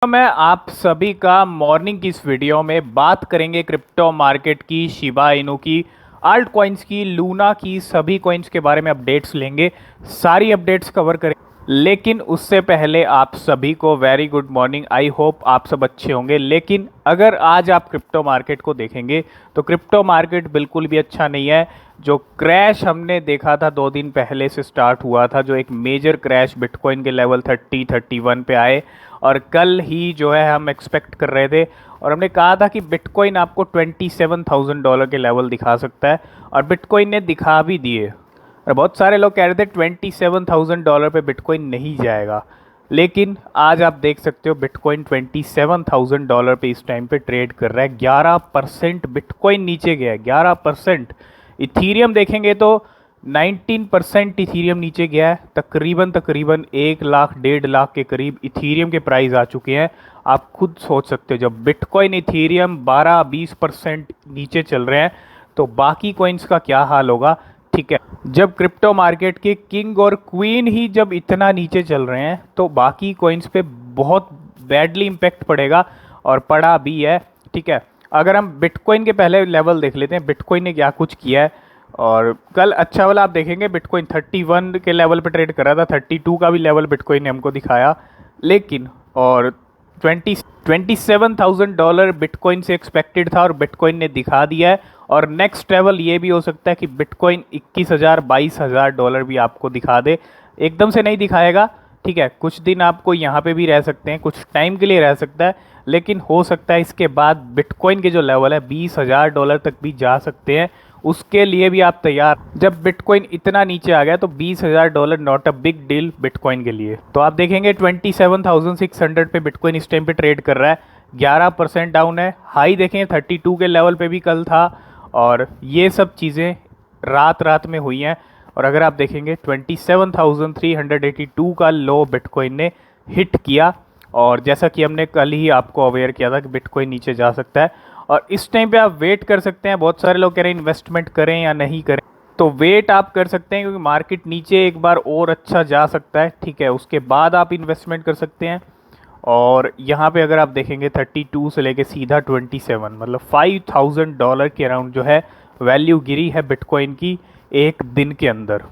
मैं आप सभी का मॉर्निंग की इस वीडियो में बात करेंगे क्रिप्टो मार्केट की, शिबा इनू की, आल्ट कॉइन्स की, लूना की, सभी कॉइन्स के बारे में अपडेट्स लेंगे। सारी अपडेट्स कवर करेंगे, लेकिन उससे पहले आप सभी को very good morning. I hope आप सब अच्छे होंगे। लेकिन अगर आज आप क्रिप्टो मार्केट को देखेंगे तो क्रिप्टो मार्केट बिल्कुल भी अच्छा नहीं है। जो क्रैश हमने देखा था 2 दिन पहले से स्टार्ट हुआ था, जो एक मेजर क्रैश बिटकॉइन के लेवल 30-31 पे आए, और कल ही जो है हम एक्सपेक्ट कर रहे थे और हमने कहा था कि बिटकॉइन आपको $27,000 के लेवल दिखा सकता है, और बिटकॉइन ने दिखा भी दिए। और बहुत सारे लोग कह रहे थे $27,000 पे बिटकॉइन नहीं जाएगा, लेकिन आज आप देख सकते हो बिटकॉइन $27,000 पे इस टाइम पे ट्रेड कर रहा है। 11% बिटकॉइन नीचे गया है, 11%। इथीरियम देखेंगे तो 19% इथीरियम नीचे गया है। तकरीबन 1 लाख 1.5 लाख के करीब इथीरियम के प्राइस आ चुके हैं। आप खुद सोच सकते हो, जब बिटकॉइन इथीरियम 12-20% नीचे चल रहे हैं तो बाकी कॉइन्स का क्या हाल होगा। ठीक है, जब क्रिप्टो मार्केट के किंग और क्वीन ही जब इतना नीचे चल रहे हैं तो बाकी कॉइन्स पे बहुत बैडली इम्पैक्ट पड़ेगा, और पड़ा भी है। ठीक है, अगर हम बिटकॉइन के पहले लेवल देख लेते हैं, बिटकॉइन ने क्या कुछ किया है। और कल अच्छा वाला आप देखेंगे, बिटकॉइन 31 के लेवल पे ट्रेड कर रहा था, 32 का भी लेवल बिटकॉइन ने हमको दिखाया, लेकिन और $27,000 बिटकॉइन से एक्सपेक्टेड था और बिटकॉइन ने दिखा दिया है। और नेक्स्ट लेवल ये भी हो सकता है कि बिटकॉइन 21,000 22,000 डॉलर भी आपको दिखा दे। एकदम से नहीं दिखाएगा, ठीक है, कुछ दिन आपको यहाँ पे भी रह सकते हैं, कुछ टाइम के लिए रह सकता है, लेकिन हो सकता है इसके बाद बिटकॉइन के जो लेवल है $20,000 तक भी जा सकते हैं। उसके लिए भी आप तैयार। जब बिटकॉइन इतना नीचे आ गया तो $20,000 not a big deal bitcoin के लिए। तो आप देखेंगे 27,600 पे बिटकॉइन इस टाइम पे ट्रेड कर रहा है, 11% डाउन है। हाई देखें 32 के लेवल पे भी कल था, और ये सब चीज़ें रात में हुई हैं। और अगर आप देखेंगे 27,382 का लो बिटकॉइन ने हिट किया, और जैसा कि हमने कल ही आपको अवेयर किया था कि बिटकॉइन नीचे जा सकता है, और इस टाइम पे आप वेट कर सकते हैं। बहुत सारे लोग कह रहे हैं इन्वेस्टमेंट करें या नहीं करें, तो वेट आप कर सकते हैं, क्योंकि मार्केट नीचे एक बार और अच्छा जा सकता है। ठीक है, उसके बाद आप इन्वेस्टमेंट कर सकते हैं। और यहाँ पे अगर आप देखेंगे 32 से लेके सीधा 27, मतलब $5,000 के अराउंड जो है वैल्यू गिरी है बिटकॉइन की एक दिन के अंदर।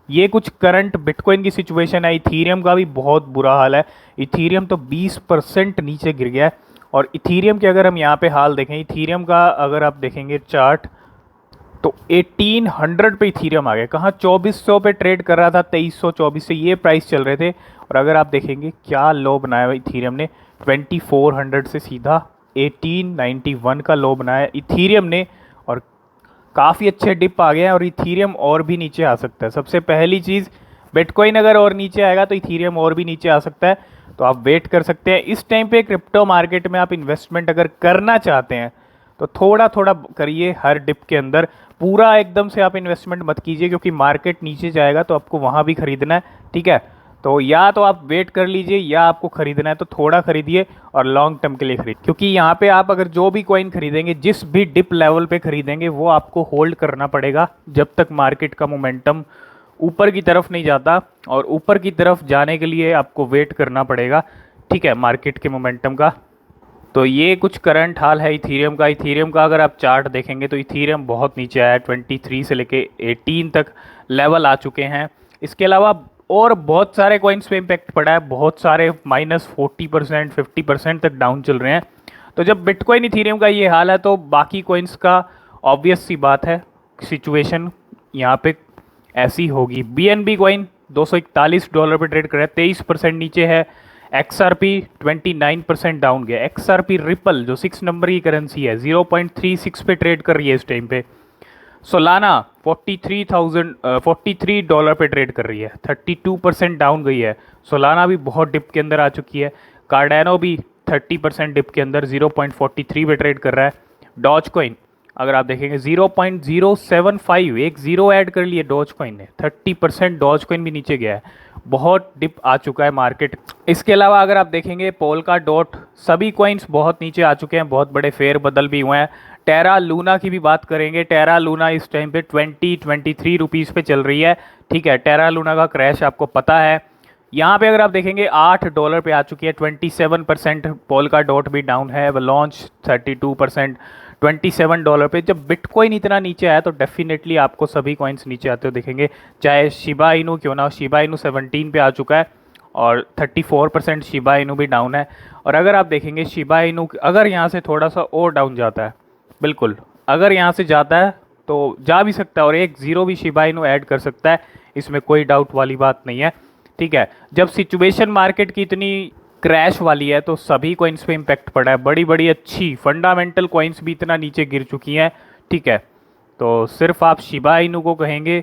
ये कुछ करंट बिटकॉइन की सिचुएशन है। इथीरियम का भी बहुत बुरा हाल है, इथीरियम तो 20% नीचे गिर गया है। और इथीरियम के अगर हम यहाँ पे हाल देखें, इथीरियम का अगर आप देखेंगे चार्ट, तो 1800 पे इथीरियम आ गया। कहाँ 2400 पे ट्रेड कर रहा था, 2324 से ये प्राइस चल रहे थे। और अगर आप देखेंगे क्या लो बनाया हुआ इथीरियम ने, 2400 से सीधा 1891 का लो बनाया इथीरियम ने, और काफ़ी अच्छे डिप आ गए हैं, और इथीरियम और भी नीचे आ सकता है। सबसे पहली चीज़, बिटकॉइन अगर और नीचे आएगा तो इथीरियम और भी नीचे आ सकता है। तो आप वेट कर सकते हैं। इस टाइम पे क्रिप्टो मार्केट में आप इन्वेस्टमेंट अगर करना चाहते हैं तो थोड़ा थोड़ा करिए हर डिप के अंदर। पूरा एकदम से आप इन्वेस्टमेंट मत कीजिए, क्योंकि मार्केट नीचे जाएगा तो आपको वहाँ भी खरीदना है। ठीक है, तो या तो आप वेट कर लीजिए, या आपको खरीदना है तो थोड़ा खरीदिए और लॉन्ग टर्म के लिए खरीद, क्योंकि यहाँ पे आप अगर जो भी कॉइन खरीदेंगे, जिस भी डिप लेवल पे खरीदेंगे, वो आपको होल्ड करना पड़ेगा जब तक मार्केट का मोमेंटम ऊपर की तरफ नहीं जाता। और ऊपर की तरफ जाने के लिए आपको वेट करना पड़ेगा, ठीक है, मार्केट के मोमेंटम का। तो ये कुछ करंट हाल है इथीरियम का। इथीरियम का अगर आप चार्ट देखेंगे तो इथीरियम बहुत नीचे आया है, 23 से लेके 18 तक लेवल आ चुके हैं। इसके अलावा और बहुत सारे कॉइन्स पे इम्पैक्ट पड़ा है, बहुत सारे -40% 50% तक डाउन चल रहे हैं। तो जब बिटकॉइन इथीरियम का ये हाल है तो बाकी कॉइन्स का ऑब्वियस सी बात है सिचुएशन यहाँ पे ऐसी होगी। BNB कॉइन $241 पे ट्रेड कर रहा है, 23% नीचे है। XRP 29% डाउन गया। XRP रिपल जो 6 नंबर की करेंसी है 0.36 पे ट्रेड कर रही है इस टाइम पे। सोलाना $43 पे ट्रेड कर रही है, 32% डाउन गई है। सोलाना भी बहुत डिप के अंदर आ चुकी है। कार्डेनो भी 30% डिप के अंदर 0.43 पे ट्रेड कर रहा है। डॉज कॉइन अगर आप देखेंगे 0.075, एक जीरो ऐड कर लिए डॉज कॉइन ने, 30% डॉज कॉइन भी नीचे गया है। बहुत डिप आ चुका है मार्केट। इसके अलावा अगर आप देखेंगे पोलका डॉट, सभी कॉइन्स बहुत नीचे आ चुके हैं, बहुत बड़े फेर बदल भी हुए हैं। टेरा लूना की भी बात करेंगे। टेरा लूना इस टाइम पे 23 रुपीज़ पे चल रही है। ठीक है, टेरा लूना का क्रैश आपको पता है यहाँ पे अगर आप देखेंगे $8 पे आ चुकी है, 27%। पोल्का डॉट भी डाउन है, लॉन्च 32%, $27 पे। जब बिटकॉइन इतना नीचे आया तो डेफिनेटली आपको सभी कॉइन्स नीचे आते हुए दिखेंगे, चाहे शिबा इनू क्यों ना हो। शिबा इनू 17 पे आ चुका है और 34% शिबा इनू भी डाउन है। और अगर आप देखेंगे शिबा इनू अगर यहाँ से थोड़ा सा और डाउन जाता है, बिल्कुल अगर यहाँ से जाता है तो जा भी सकता है और एक ज़ीरो भी शिबा इनू ऐड कर सकता है, इसमें कोई डाउट वाली बात नहीं है। ठीक है, जब सिचुएशन मार्केट की इतनी क्रैश वाली है तो सभी कॉइन्स पे इम्पैक्ट पड़ा है, बड़ी बड़ी अच्छी फंडामेंटल कॉइन्स भी इतना नीचे गिर चुकी हैं। ठीक है, तो सिर्फ आप शिबा इनू को कहेंगे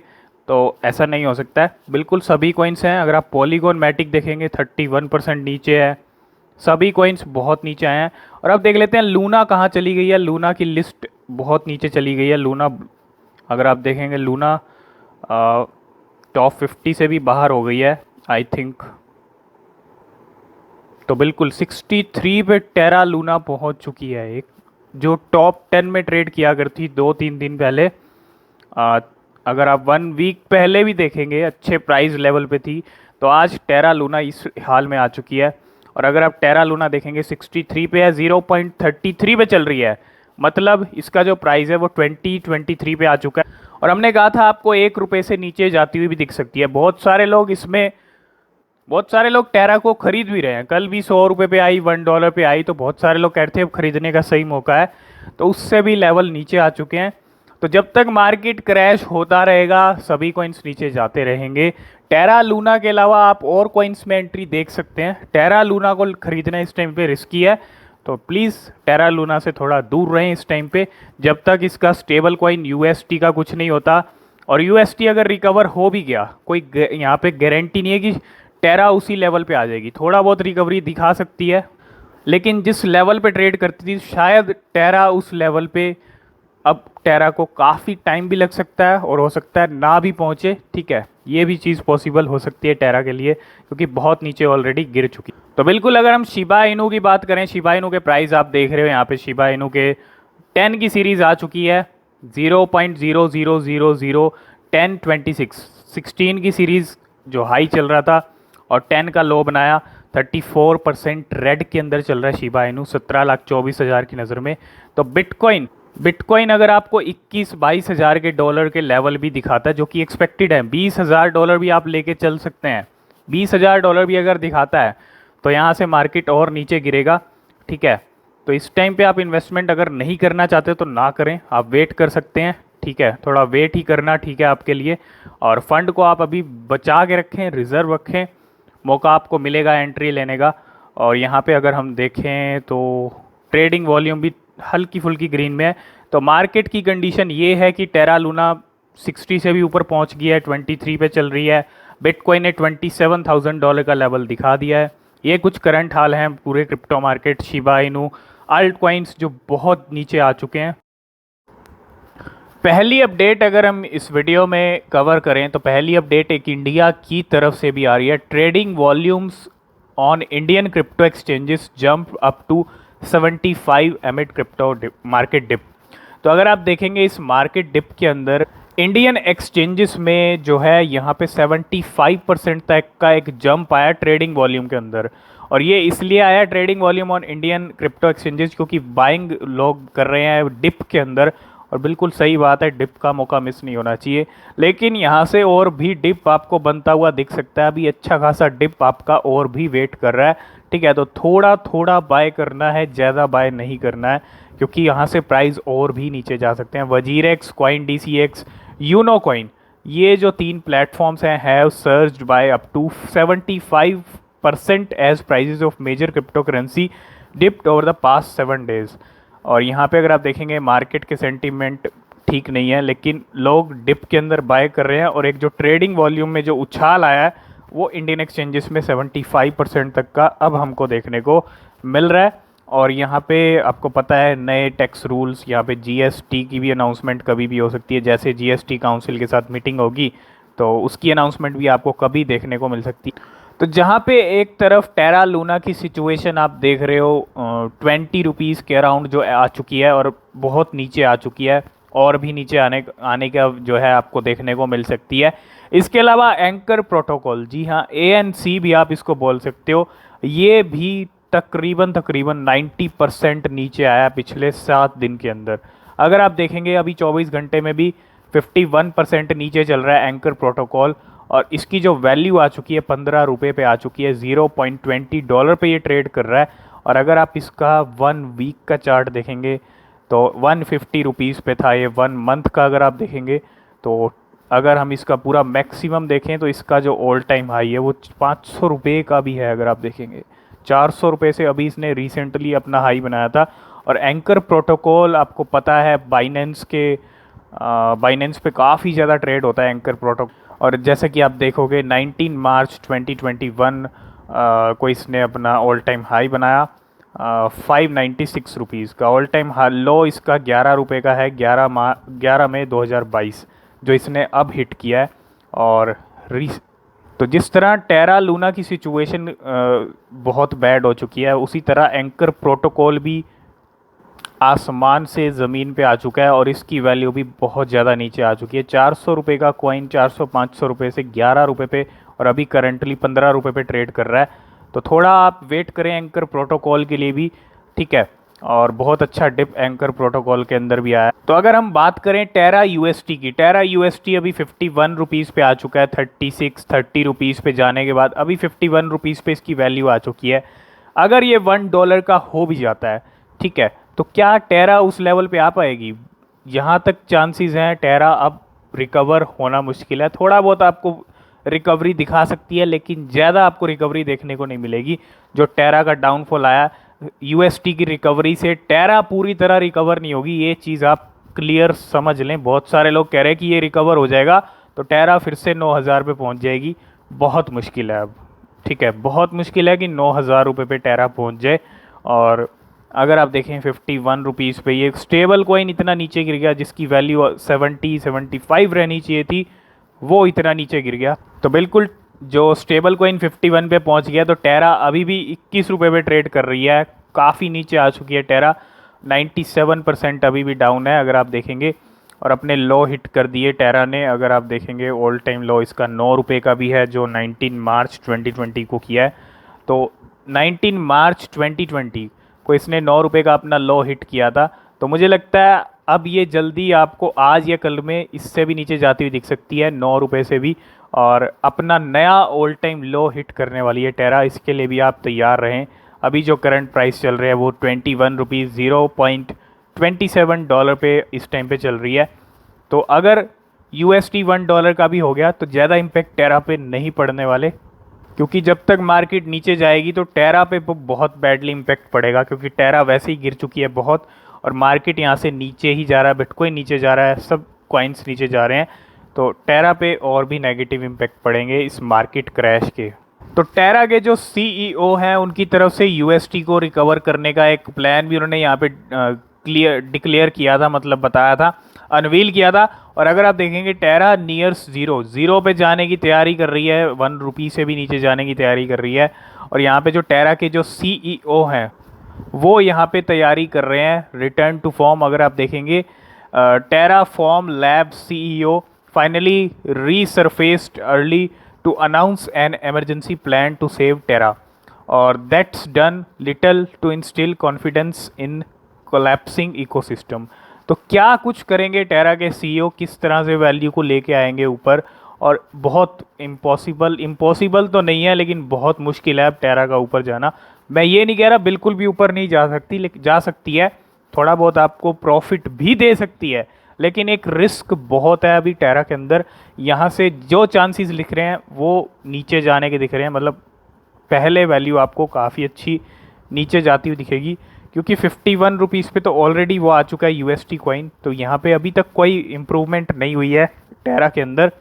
तो ऐसा नहीं हो सकता है, बिल्कुल सभी कॉइन्स हैं। अगर आप पॉलीगॉन मैटिक देखेंगे 31% नीचे है, सभी कॉइन्स बहुत नीचे आए हैं। और अब देख लेते हैं लूना कहाँ चली गई है। लूना की लिस्ट बहुत नीचे चली गई है। लूना अगर आप देखेंगे लूना टॉप 50 से भी बाहर हो गई है आई थिंक। तो बिल्कुल 63 पे टेरा लूना पहुंच चुकी है, एक जो टॉप 10 में ट्रेड किया करती 2-3 दिन पहले। अगर आप 1 वीक पहले भी देखेंगे अच्छे प्राइस लेवल पे थी, तो आज टेरा लूना इस हाल में आ चुकी है। और अगर आप टेरा लूना देखेंगे 63 पे है, 0.33 पे चल रही है, मतलब इसका जो प्राइस है वो 23 पे आ चुका है। और हमने कहा था आपको ₹1 से नीचे जाती हुई भी दिख सकती है। बहुत सारे लोग टेरा को खरीद भी रहे हैं। कल भी ₹100 पे आई, $1 पे आई, तो बहुत सारे लोग कहते हैं अब खरीदने का सही मौका है, तो उससे भी लेवल नीचे आ चुके हैं। तो जब तक मार्केट क्रैश होता रहेगा सभी कॉइन्स नीचे जाते रहेंगे। टेरा लूना के अलावा आप और कॉइन्स में एंट्री देख सकते हैं। टेरा लूना को खरीदना इस टाइम पे रिस्की है, तो प्लीज़ टेरा लूना से थोड़ा दूर रहें इस टाइम पे, जब तक इसका स्टेबल कॉइन यूएसटी का कुछ नहीं होता। और यूएसटी अगर रिकवर हो भी गया, कोई यहाँ पे गारंटी नहीं है कि टेरा उसी लेवल पे आ जाएगी। थोड़ा बहुत रिकवरी दिखा सकती है, लेकिन जिस लेवल पे ट्रेड करती थी शायद टेरा उस लेवल पे, अब टेरा को काफ़ी टाइम भी लग सकता है और हो सकता है ना भी पहुँचे। ठीक है, ये भी चीज़ पॉसिबल हो सकती है टेरा के लिए, क्योंकि बहुत नीचे ऑलरेडी गिर चुकी। तो बिल्कुल अगर हम शिबा इनू की बात करें, शिबा इनू के प्राइस आप देख रहे हो यहाँ पे, शिबा इनू के 10 की सीरीज़ आ चुकी है 0.0000 10 26। 16 की सीरीज़ जो हाई चल रहा था और 10 का लो बनाया, 34% रेड के अंदर चल रहा है शिबा इनू 17,24,000 की नज़र में। तो बिटकॉइन अगर आपको 21-22 हज़ार के डॉलर के लेवल भी दिखाता है, जो कि एक्सपेक्टेड है, $20,000 भी आप लेके चल सकते हैं। $20,000 भी अगर दिखाता है तो यहाँ से मार्केट और नीचे गिरेगा। ठीक है, तो इस टाइम पे आप इन्वेस्टमेंट अगर नहीं करना चाहते तो ना करें, आप वेट कर सकते हैं। ठीक है, थोड़ा वेट ही करना ठीक है आपके लिए। और फंड को आप अभी बचा के रखें, रिज़र्व रखें, मौका आपको मिलेगा एंट्री लेने का। और यहाँ पे अगर हम देखें तो ट्रेडिंग वॉल्यूम भी हल्की फुल्की ग्रीन में है। तो मार्केट की कंडीशन ये है कि टेरा लूना 60 से भी ऊपर पहुँच गया है, 23 पे चल रही है। बिटकॉइन ने $27,000 का लेवल दिखा दिया है। ये कुछ करंट हाल हैं पूरे crypto market, Shiba Inu, altcoins जो बहुत नीचे आ चुके हैं। पहली अपडेट अगर हम इस वीडियो में कवर करें तो पहली अपडेट एक इंडिया की तरफ से भी आ रही है। Trading volumes on Indian crypto exchanges jump up to 75 amid crypto market dip. तो अगर आप देखेंगे इस मार्केट डिप के अंदर इंडियन एक्सचेंजेस में जो है यहाँ पे 75% तक का एक जंप आया ट्रेडिंग वॉल्यूम के अंदर। और ये इसलिए आया trading volume on Indian crypto exchanges क्योंकि बाइंग लोग कर रहे हैं डिप के अंदर। और बिल्कुल सही बात है, डिप का मौका मिस नहीं होना चाहिए, लेकिन यहाँ से और भी डिप आपको बनता हुआ दिख सकता है। अभी अच्छा खासा डिप आपका और भी वेट कर रहा है। ठीक है, तो थोड़ा थोड़ा बाय करना है, ज़्यादा बाय नहीं करना है, क्योंकि यहाँ से प्राइस और भी नीचे जा सकते हैं। WazirX, coin DCX, Unocoin, ये जो 3 प्लेटफॉर्म्स हैं have surged by up to 75% as prices of major cryptocurrency dipped over the past 7 days. और यहाँ पे अगर आप देखेंगे मार्केट के सेंटीमेंट ठीक नहीं है, लेकिन लोग डिप के अंदर बाय कर रहे हैं। और एक जो ट्रेडिंग वॉल्यूम में जो उछाल आया है वो इंडियन एक्सचेंजेस में 75% तक का अब हमको देखने को मिल रहा है। और यहाँ पे आपको पता है नए टैक्स रूल्स, यहाँ पे GST की भी अनाउंसमेंट कभी भी हो सकती है। जैसे GST काउंसिल के साथ मीटिंग होगी तो उसकी अनाउंसमेंट भी आपको कभी देखने को मिल सकती है। तो जहाँ पे एक तरफ टेरा लूना की सिचुएशन आप देख रहे हो 20 रुपीज़ के अराउंड जो आ चुकी है और बहुत नीचे आ चुकी है, और भी नीचे आने आने का जो है आपको देखने को मिल सकती है। इसके अलावा एंकर प्रोटोकॉल, जी हाँ ANC भी आप इसको बोल सकते हो, ये भी तकरीबन तकरीबन 90% नीचे आया पिछले 7 दिन के अंदर। अगर आप देखेंगे अभी 24 घंटे में भी 51% नीचे चल रहा है एंकर प्रोटोकॉल, और इसकी जो वैल्यू आ चुकी है 15 रुपये पे आ चुकी है, $0.20 पे ये ट्रेड कर रहा है। और अगर आप इसका 1 वीक का चार्ट देखेंगे तो 150 रुपीज़ पे था ये। 1 मंथ का अगर आप देखेंगे तो अगर हम इसका पूरा मैक्सिमम देखें तो इसका जो ऑल टाइम हाई है वो 500 रुपये का भी है। अगर आप देखेंगे 400 रुपये से अभी इसने रिसेंटली अपना हाई बनाया था। और एंकर प्रोटोकॉल आपको पता है बाइनेंस पे काफ़ी ज़्यादा ट्रेड होता है एंकर प्रोटोकॉल। और जैसे कि आप देखोगे 19 मार्च 2021 को इसने अपना ऑल टाइम हाई बनाया 596 रुपीज़ का। ऑल टाइम लो इसका 11 रुपये का है 11 मई 2022 जो इसने अब हिट किया है। और तो जिस तरह टेरा लूना की सिचुएशन बहुत बैड हो चुकी है, उसी तरह एंकर प्रोटोकॉल भी आसमान से ज़मीन पे आ चुका है और इसकी वैल्यू भी बहुत ज़्यादा नीचे आ चुकी है। 400 रुपये का कॉइन 400-500 रुपये से 11 रुपये पे और अभी करंटली 15 रुपये पे ट्रेड कर रहा है। तो थोड़ा आप वेट करें एंकर प्रोटोकॉल के लिए भी, ठीक है। और बहुत अच्छा डिप एंकर प्रोटोकॉल के अंदर भी आया। तो अगर हम बात करें टेरा UST की, टेरा UST अभी 51 रुपीज़ पे आ चुका है। 30 रुपीज़ पे जाने के बाद अभी 51 रुपीज़ पे इसकी वैल्यू आ चुकी है। अगर ये $1 का हो भी जाता है, ठीक है, तो क्या टेरा उस लेवल पे आ पाएगी? यहाँ तक चांसेस हैं। टेरा अब रिकवर होना मुश्किल है। थोड़ा बहुत आपको रिकवरी दिखा सकती है लेकिन ज़्यादा आपको रिकवरी देखने को नहीं मिलेगी। जो टेरा का डाउनफॉल आया UST की रिकवरी से, टेरा पूरी तरह रिकवर नहीं होगी, ये चीज़ आप क्लियर समझ लें। बहुत सारे लोग कह रहे हैं कि ये रिकवर हो जाएगा तो टेरा फिर से 9,000 पे पहुँच जाएगी। बहुत मुश्किल है अब, ठीक है, बहुत मुश्किल है कि 9,000 रुपये पे टेरा पहुँच जाए। और अगर आप देखें 51 रुपीज़ पे ये स्टेबल कॉइन इतना नीचे गिर गया जिसकी वैल्यू 70-75 रहनी चाहिए थी, वो इतना नीचे गिर गया। तो बिल्कुल जो स्टेबल कॉइन 51 पे पहुंच गया। तो टेरा अभी भी 21 रुपये पे ट्रेड कर रही है, काफ़ी नीचे आ चुकी है टेरा। 97% अभी भी डाउन है अगर आप देखेंगे। और अपने लो हिट कर दिए टेरा ने। अगर आप देखेंगे ऑल टाइम लो इसका 9 रुपये का भी है जो 19 मार्च 2020 को किया है। तो 19 मार्च 2020 को इसने 9 रुपये का अपना लो हिट किया था। तो मुझे लगता है अब ये जल्दी आपको आज या कल में इससे भी नीचे जाती हुई दिख सकती है, 9 रुपये से भी, और अपना नया ऑल टाइम लो हिट करने वाली है टेरा। इसके लिए भी आप तैयार रहें। अभी जो करंट प्राइस चल रहा है वो 21 रुपीज़ $0.27 पे इस टाइम पे चल रही है। तो अगर UST $1 का भी हो गया तो ज़्यादा इम्पेक्ट टेरा पे नहीं पड़ने वाले, क्योंकि जब तक मार्केट नीचे जाएगी तो टेरा पे बहुत बैडली इम्पेक्ट पड़ेगा, क्योंकि टेरा वैसे ही गिर चुकी है बहुत और मार्केट यहाँ से नीचे ही जा रहा है। बिटकॉइन नीचे जा रहा है, सब कॉइन्स नीचे जा रहे हैं। तो टेरा पे और भी नेगेटिव इम्पेक्ट पड़ेंगे इस मार्केट क्रैश के। तो टेरा के जो CEO हैं उनकी तरफ से UST को रिकवर करने का एक प्लान भी उन्होंने यहाँ पे डिक्लेयर किया था, मतलब बताया था, अनवील किया था। और अगर आप देखेंगे टेरा नियर्स ज़ीरो पे जाने की तैयारी कर रही है, 1 रुपये से भी नीचे जाने की तैयारी कर रही है। और यहाँ पे जो टेरा के जो CEO हैं वो यहाँ पे तैयारी कर रहे हैं रिटर्न टू फॉर्म। अगर आप देखेंगे Terraform lab CEO finally resurfaced early to announce an emergency plan to save Terra, और that's done little to instill confidence in collapsing ecosystem. तो क्या कुछ करेंगे टेरा के CEO, किस तरह से वैल्यू को लेके आएंगे ऊपर, और बहुत इम्पॉसिबल तो नहीं है लेकिन बहुत मुश्किल है अब टेरा का ऊपर जाना। मैं ये नहीं कह रहा बिल्कुल भी ऊपर नहीं जा सकती, लेकिन जा सकती है, थोड़ा बहुत आपको प्रॉफिट भी दे सकती है, लेकिन एक रिस्क बहुत है अभी टेरा के अंदर। यहाँ से जो चांसेस लिख रहे हैं वो नीचे जाने के दिख रहे हैं, मतलब पहले वैल्यू आपको काफ़ी अच्छी नीचे जाती हुई दिखेगी, क्योंकि 51 रुपीज़ पे तो ऑलरेडी वो आ चुका है UST कॉइन। तो यहाँ पे अभी तक कोई इम्प्रूवमेंट नहीं हुई है टेरा के अंदर।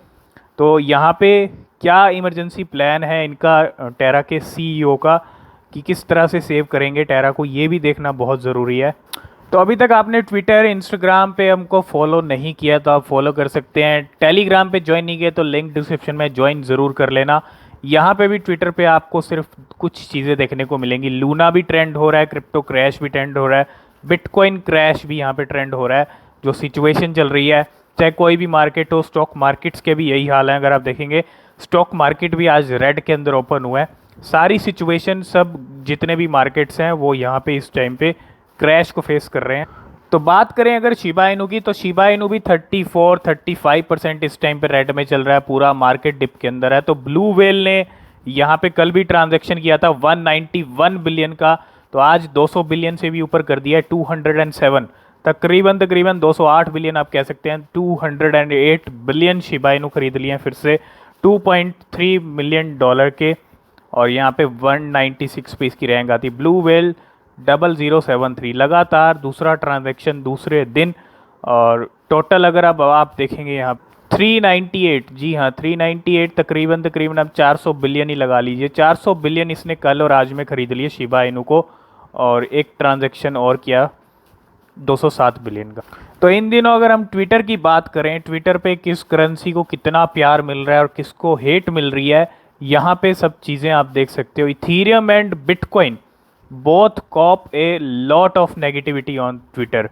तो यहाँ पे क्या इमरजेंसी प्लान है इनका टेरा के CEO का, कि किस तरह से सेव करेंगे टेरा को, ये भी देखना बहुत ज़रूरी है। तो अभी तक आपने ट्विटर इंस्टाग्राम पे हमको फॉलो नहीं किया तो आप फॉलो कर सकते हैं। टेलीग्राम पे ज्वाइन नहीं किया तो लिंक डिस्क्रिप्शन में ज्वाइन ज़रूर कर लेना। यहाँ पे भी ट्विटर पे आपको सिर्फ कुछ चीज़ें देखने को मिलेंगी। लूना भी ट्रेंड हो रहा है, क्रिप्टो क्रैश भी ट्रेंड हो रहा है, बिटकॉइन क्रैश भी यहाँ पे ट्रेंड हो रहा है। जो सिचुएशन चल रही है, चाहे कोई भी मार्केट हो, स्टॉक मार्केट्स के भी यही हाल है। अगर आप देखेंगे स्टॉक मार्केट भी आज रेड के अंदर ओपन हुआ है। सारी सिचुएशन, सब जितने भी मार्केट्स हैं वो यहाँ पे इस टाइम पे क्रैश को फेस कर रहे हैं। तो बात करें अगर शिबा इनू की, तो शिबा इनू भी 34-35% इस टाइम पे रेड में चल रहा है, पूरा मार्केट डिप के अंदर है। तो ब्लू व्हेल ने यहाँ पे कल भी ट्रांजैक्शन किया था 191 बिलियन का, तो आज 200 बिलियन से भी ऊपर कर दिया है, 207, तकरीबन तकरीबन 208 बिलियन आप कह सकते हैं। 208 बिलियन शिबा इनू खरीद लिए हैं फिर से, 2.3 मिलियन डॉलर के, और यहाँ पे 196 पे इसकी रैंक आती। ब्लू व्हेल 0073 लगातार दूसरा ट्रांजैक्शन दूसरे दिन, और टोटल अगर आप देखेंगे यहाँ 398, जी हाँ 398, तकरीबन तकरीबन अब 400 बिलियन ही लगा लीजिए। 400 बिलियन इसने कल और आज में खरीद लिए शिबा इनू को, और एक ट्रांजैक्शन और किया 207 बिलियन का। तो इन दिनों अगर हम ट्विटर की बात करें, ट्विटर पे किस करेंसी को कितना प्यार मिल रहा है और किसको हेट मिल रही है, यहाँ पे सब चीज़ें आप देख सकते हो। Ethereum and Bitcoin both cop a lot of negativity on Twitter.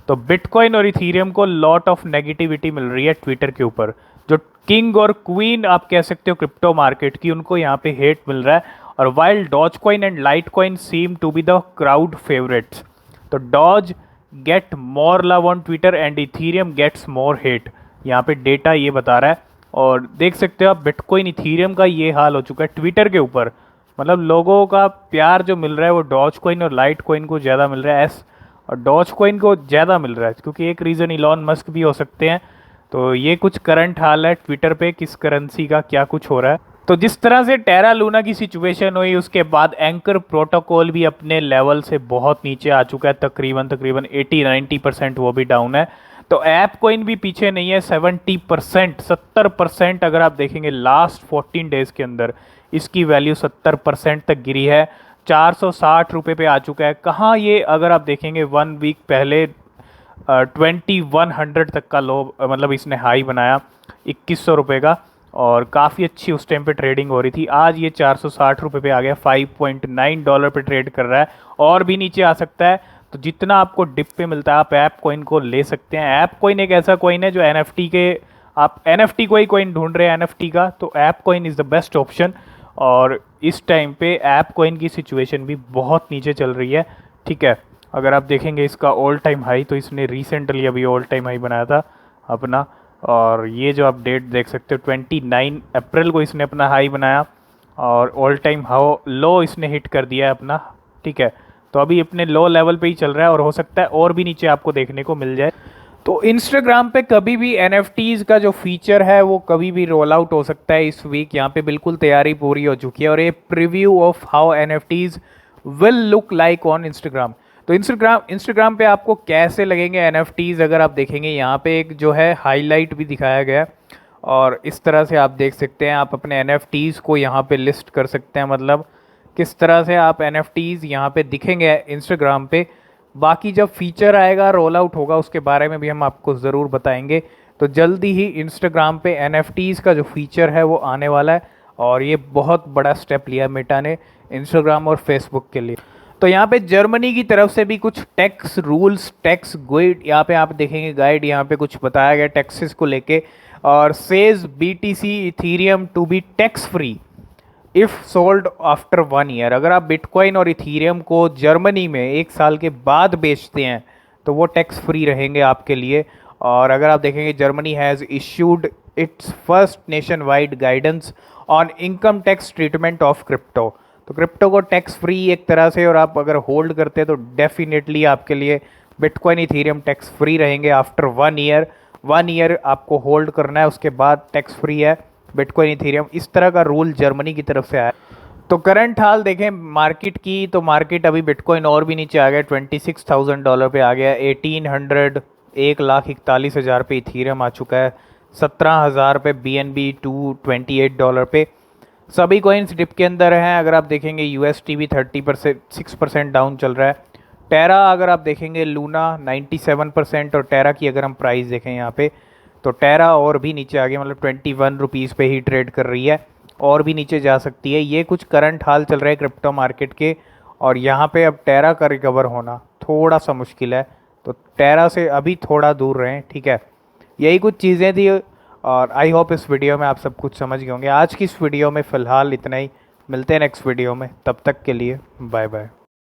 तो बिटकॉइन और इथीरियम को लॉट ऑफ नेगेटिविटी मिल रही है ट्विटर के ऊपर। जो किंग और क्वीन आप कह सकते हो क्रिप्टो मार्केट की, उनको यहाँ पे हेट मिल रहा है। और while Dogecoin and Litecoin seem to be the crowd favourites, तो Doge get more love on Twitter and Ethereum gets more hate, यहाँ पे डेटा ये बता रहा है। और देख सकते हो आप बिटकॉइन इथीरियम का ये हाल हो चुका है ट्विटर के ऊपर, मतलब लोगों का प्यार जो मिल रहा है वो डॉज कॉइन और लाइट कॉइन को ज़्यादा मिल रहा है, और डॉज कॉइन को ज़्यादा मिल रहा है, क्योंकि एक रीज़न इलॉन मस्क भी हो सकते हैं। तो ये कुछ करंट हाल है ट्विटर पे, किस करेंसी का क्या कुछ हो रहा है। तो जिस तरह से टेरा लूना की सिचुएशन हुई, उसके बाद एंकर प्रोटोकॉल भी अपने लेवल से बहुत नीचे आ चुका है, तकरीबन तकरीबन 80-90% वो भी डाउन है। तो ऐप कॉइन भी पीछे नहीं है, 70%, 70% अगर आप देखेंगे लास्ट 14 डेज़ के अंदर इसकी वैल्यू 70% तक गिरी है, 460 रुपये पे आ चुका है। कहाँ ये, अगर आप देखेंगे 1 वीक पहले 2100 तक का लो, मतलब इसने हाई बनाया 2100 रुपये का, और काफ़ी अच्छी उस टाइम पे ट्रेडिंग हो रही थी। आज ये 460 रुपये पे आ गया, $5.9 पे ट्रेड कर रहा है, और भी नीचे आ सकता है। तो जितना आपको डिप पे मिलता है आप ऐप कॉइन को ले सकते हैं। ऐप कॉइन एक ऐसा कॉइन है जो NFT के, आप NFT कोई कॉइन ढूंढ रहे हैं NFT का, तो app coin is the best option. और इस टाइम पे ऐप कॉइन की सिचुएशन भी बहुत नीचे चल रही है, ठीक है। अगर आप देखेंगे इसका ऑल टाइम हाई, तो इसने रिसेंटली अभी ऑल टाइम हाई बनाया था अपना, और ये जो आप डेट देख सकते हो 29 अप्रैल को इसने अपना हाई बनाया, और ऑल टाइम हाउ लो इसने हिट कर दिया है अपना, ठीक है। तो अभी अपने लो लेवल पे ही चल रहा है, और हो सकता है और भी नीचे आपको देखने को मिल जाए। तो इंस्टाग्राम पे कभी भी NFTs का जो फीचर है वो कभी भी रोल आउट हो सकता है इस वीक। यहाँ पे बिल्कुल तैयारी पूरी हो चुकी है, और ये preview of how NFTs will look like on Instagram. तो इंस्टाग्राम पे आपको कैसे लगेंगे NFTs, अगर आप देखेंगे यहाँ पे एक जो है हाईलाइट भी दिखाया गया है, और इस तरह से आप देख सकते हैं आप अपने NFTs को यहाँ पे लिस्ट कर सकते हैं, मतलब किस तरह से आप NFTs यहाँ पे दिखेंगे इंस्टाग्राम पे। बाकी जब फीचर आएगा, रोल आउट होगा, उसके बारे में भी हम आपको ज़रूर बताएंगे। तो जल्दी ही इंस्टाग्राम पे NFTs का जो फीचर है वो आने वाला है, और ये बहुत बड़ा स्टेप लिया मेटा ने इंस्टाग्राम और फेसबुक के लिए। तो यहाँ पे जर्मनी की तरफ से भी कुछ टैक्स रूल्स, टैक्स गाइड, यहाँ पे आप देखेंगे गाइड, यहाँ पे कुछ बताया गया टैक्सेस को लेके, और says BTC Ethereum to be tax free if sold after 1 year. अगर आप बिटकॉइन और इथीरियम को जर्मनी में 1 साल के बाद बेचते हैं तो वो टैक्स फ्री रहेंगे आपके लिए। और अगर आप देखेंगे Germany has issued it's first nation wide guidance on income tax treatment of crypto. तो क्रिप्टो को टैक्स फ्री एक तरह से, और आप अगर होल्ड करते हैं तो डेफिनेटली आपके लिए बिटकॉइन इथीरियम टैक्स फ्री रहेंगे आफ्टर 1 ईयर। 1 ईयर आपको होल्ड करना है, उसके बाद टैक्स फ्री है बिटकॉइन इथीरियम। इस तरह का रूल जर्मनी की तरफ से आया। तो करंट हाल देखें मार्केट की, तो मार्केट अभी बिटकॉइन और भी नीचे आ गया, $26,000 पे आ गया, 1800 1,41,000 पे इथीरियम आ चुका है, 17,000 पे BNB $228 पे। सभी कॉइन्स डिप के अंदर हैं। अगर आप देखेंगे UST भी 6% डाउन चल रहा है। टेरा अगर आप देखेंगे लूना 97%, और टेरा की अगर हम प्राइस देखें यहाँ पे, तो टेरा और भी नीचे आ गया, मतलब 21 रुपीज़ पे ही ट्रेड कर रही है, और भी नीचे जा सकती है। ये कुछ करंट हाल चल रहे हैं क्रिप्टो मार्केट के, और यहाँ पे अब टेरा का रिकवर होना थोड़ा सा मुश्किल है। तो टेरा से अभी थोड़ा दूर रहें, ठीक है। यही कुछ चीज़ें थी और आई होप इस वीडियो में आप सब कुछ समझ गए होंगे। आज की इस वीडियो में फ़िलहाल इतना ही, मिलते हैं नेक्स्ट वीडियो में, तब तक के लिए बाय बाय।